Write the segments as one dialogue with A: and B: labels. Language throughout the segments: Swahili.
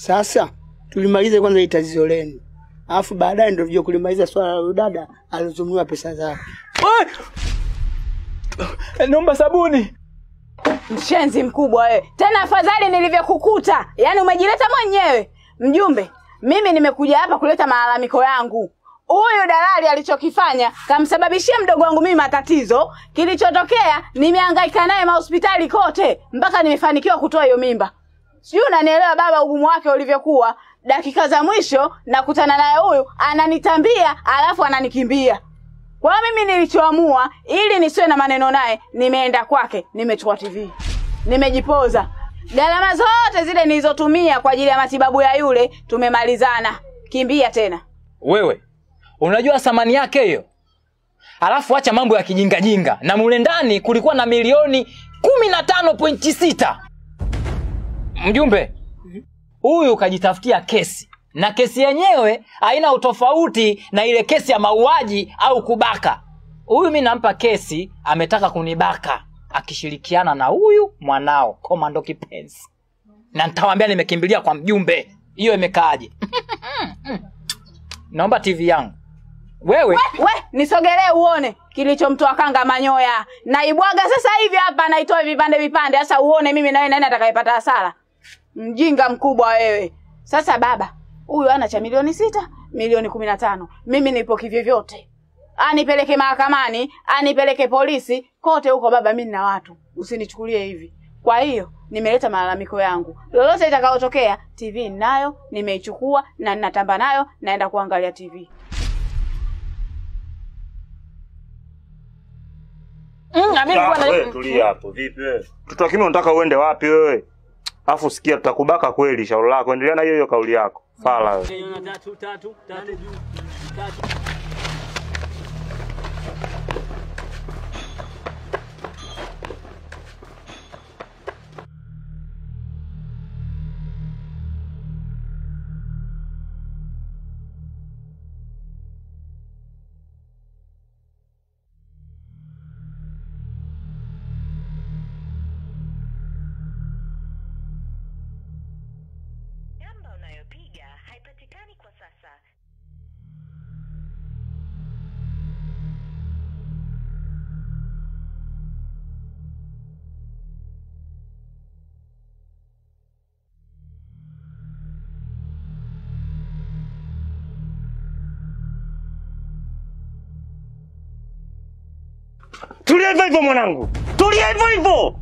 A: Sasa tulimalize kwanza tatizo lenu. Alafu baadaye ndio tuje kulimaliza swala la dada alizotumiwa pesa zake.
B: Naomba sabuni.
C: Mshenzi mkubwa wewe. Tena afadhali nilivyokukuta. Yaani umejileta mwenyewe. Mjumbe, mimi nimekuja hapa kuleta malalamiko yangu. Huyu dalali alichokifanya kamsababishia mdogo wangu mimi matatizo. Kilichotokea nimehangaika naye hospitali kote mpaka nimefanikiwa kutoa hiyo mimba. Sijui unanielewa baba ugumu wake ulivyokuwa. Dakika za mwisho nakutana naye huyu ananitambia alafu ananikimbia. Kwa mimi nilichoamua ili nisiwe na maneno naye, nimeenda kwake, nimechukua TV. Nimejipoza. Gharama zote zile nilizotumia kwa ajili ya matibabu ya yule tumemalizana. Kimbia tena.
B: Wewe unajua thamani yake hiyo? Alafu acha mambo ya kijinga jinga. Na mule ndani kulikuwa na milioni 15.6. Mjumbe, huyu kajitafutia kesi. Na kesi yenyewe haina utofauti na ile kesi ya mauaji au kubaka. Huyu mimi nampa kesi ametaka kunibaka akishirikiana na huyu mwanao Komando Kipenzi. Na nitawaambia nimekimbilia kwa mjumbe. Hiyo imekaaje? Naomba TV yangu. Wewe
C: nisogelee uone kilichomtoa kanga manyoya. Naibwaga sasa hivi hapa naitoa vipande. Sasa uone mimi na wewe nani atakayepata hasara. Mjinga mkubwa wewe. Sasa baba, huyu ana cha milioni 6, milioni 15. Mimi nipo kivyovyote. Anipeleke mahakamani, anipeleke polisi, kote huko baba mimi na watu. Usinichukulie hivi. Kwa hiyo nimeleta malalamiko yangu. Lolote litakayotokea, TV ninayo, nimeichukua na ninatamba nayo, naenda kuangalia TV.
D: Wewe tulia hapo. Vipi wewe? Mtoto wa kiume unataka uende wapi wewe? Alafu sikia tutakubaka kweli shauri lako. Endelea na hiyo kauli yako. Fala wewe.
B: 3 juu. 3.
E: Unayopiga haipatikani kwa sasa.
D: Tulia hivyo mwanangu. Tulia hivyo.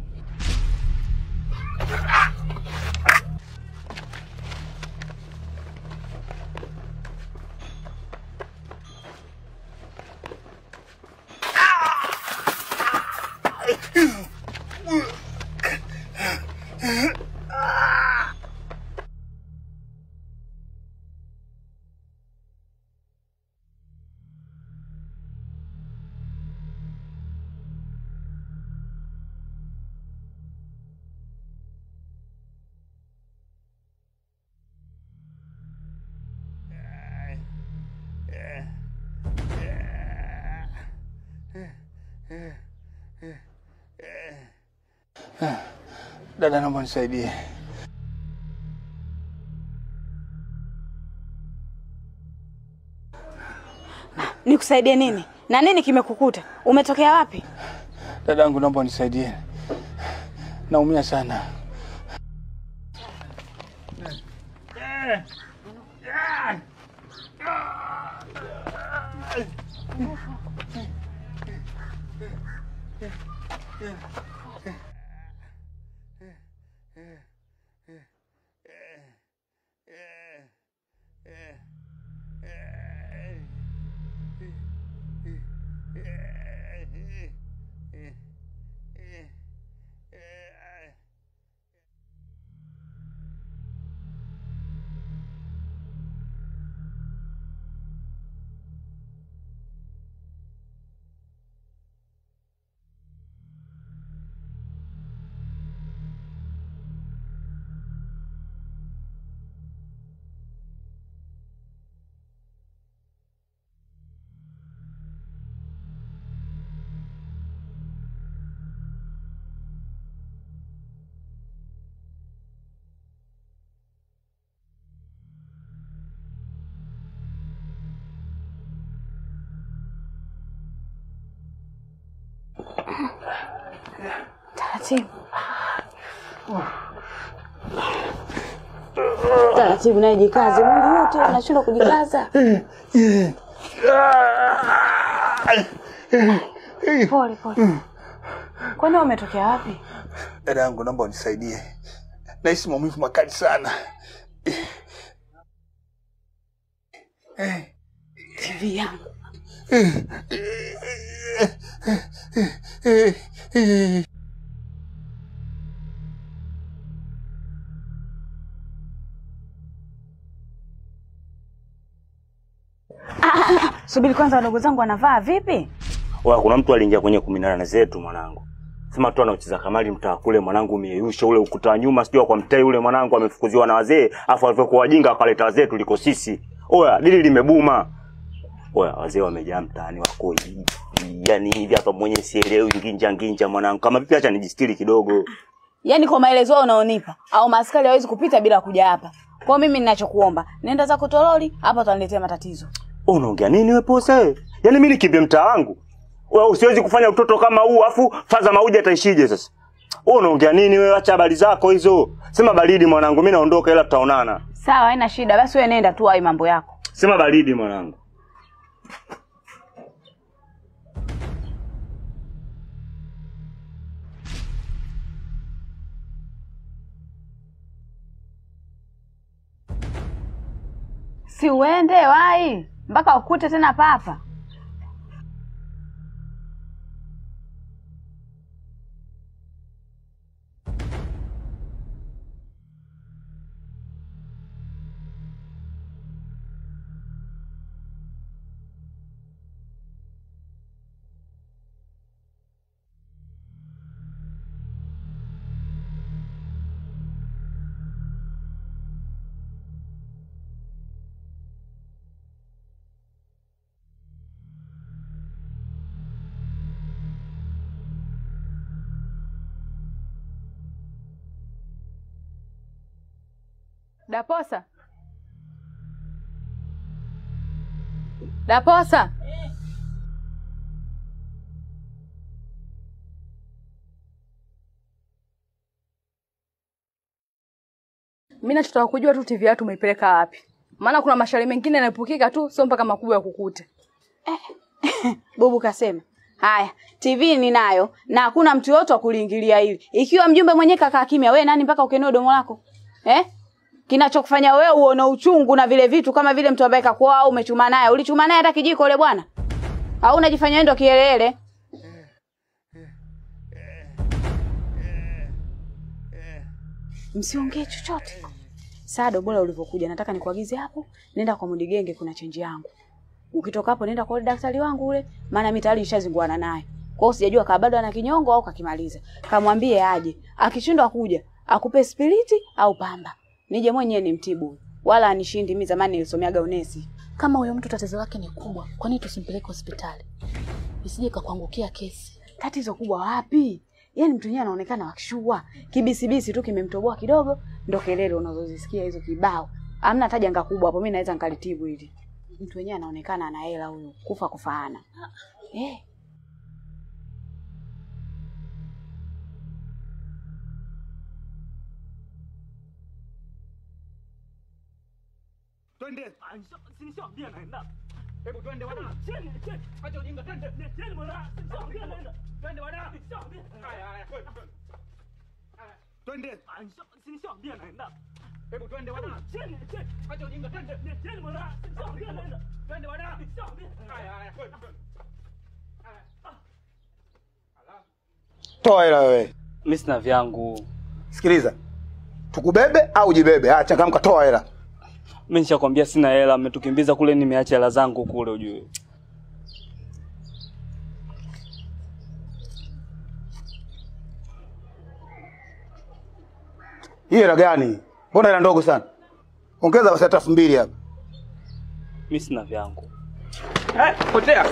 F: Dada naomba nisaidie.
C: Nikusaidie nini? Na nini kimekukuta? Umetokea wapi?
F: Dadangu naomba nisaidie. Naumia sana.
C: Taratibu. Taratibu naye jikaze. Mungu wote unashindwa kujikaza. Pole pole. Kwani umetokea wapi?
F: Dada yangu naomba unisaidie. Nahisi maumivu makali sana.
C: TV yangu. Subiri kwanza, wadogo zangu wanavaa vipi?
D: Oya, kuna mtu aliingia kwenye 18 zetu mwanangu. Sema tu anacheza kamari mtaa kule mwanangu, umeyeyusha ule ukuta wa nyuma, sio kwa mtai ule mwanangu, amefukuziwa na wazee, afu alivyokuwa wajinga akaleta wazee tuliko sisi. Oya, dili limebuma. Oya, wazee wamejaa mtaani wako hivi. Yaani hivi hapa mwenye sielewi nginja mwanangu. Kama vipi acha nijistiri kidogo.
C: Yaani kwa maelezo yao unaonipa au maaskari hawezi kupita bila kuja hapa. Kwa mimi ninachokuomba, nenda zako toroli, hapa utaniletea matatizo.
D: Unaongea nini wewe posa? Yaani mimi nikimbie mtaa wangu? Wewe usiwezi kufanya utoto kama huu afu faza mauja ataishije sasa? Wewe unaongea nini wewe? Acha habari zako hizo. Sema baridi mwanangu, mimi naondoka ila tutaonana.
C: Sawa, haina shida. Basi wewe nenda tu hai mambo yako.
D: Sema baridi mwanangu.
C: Si uende wai mpaka ukute tena papa. Daposa. Daposa. Mimi nachotaka kujua tu TV yako umeipeleka wapi? Maana kuna mashauri mengine yanapukika tu, sio mpaka makubwa ya kukute. Bubu kasema. Haya, TV ninayo na hakuna mtu yote wa kuliingilia hili. Ikiwa mjumbe mwenyewe kakaa kimya, wewe nani mpaka ukenoe domo lako? Kinachokufanya wewe uone uchungu na vile vitu kama vile mtu ambaye kakuoa au umechuma naye. Ulichuma naye hata kijiko yule bwana? Au unajifanya wewe ndo kielele? Msiongee chochote. Sado, bora ulivyokuja, nataka nikuagize hapo, nenda kwa Mudigenge kuna chenji yangu. Ukitoka hapo nenda kwa daktari wangu ule, maana mimi tayari nishazinguana naye. Kwa hiyo sijajua kama bado ana kinyongo au kakimaliza. Kamwambie aje. Akishindwa kuja, akupe spiriti au pamba. Nije mwenyewe nimtibu. Wala anishindi, mimi zamani nilisomeaga unesi.
G: Kama huyo mtu tatizo lake ni kubwa, kwa nini tusimpeleke hospitali? Isije kakuangukia kesi.
C: Tatizo kubwa wapi? Yaani mtu yeye anaonekana wakishua. Kibisibisi tu kimemtoboa kidogo, ndo kelele unazozisikia hizo kibao. Hamna hata janga kubwa hapo, mimi naweza nikalitibu hili. Mtu wenyewe anaonekana ana hela huyo, kufa kufaana.
D: Twende. Sinishaambia naenda. Hebu twende bwana. Chini. Acha ujinga twende. Chini bwana. Sinishaambia naenda. Twende bwana. Sinishaambia. Haya, twende. Twende. Sinishaambia naenda. Hebu twende bwana. Chini. Acha ujinga twende. Chini bwana. Sinishaambia naenda. Twende bwana. Sinishaambia. Haya, twende.
H: Toa hela wewe.
I: Mimi sina vyangu.
H: Sikiliza. Tukubebe au jibebe? Acha kama toa hela.
I: Mimi nishakwambia sina hela, umetukimbiza kule, nimeacha hela zangu kule ujue.
H: Hii hela gani? Mbona hela ndogo sana? Ongeza basi hata 2000 hapa.
I: Mimi sina vyangu.
B: Potea.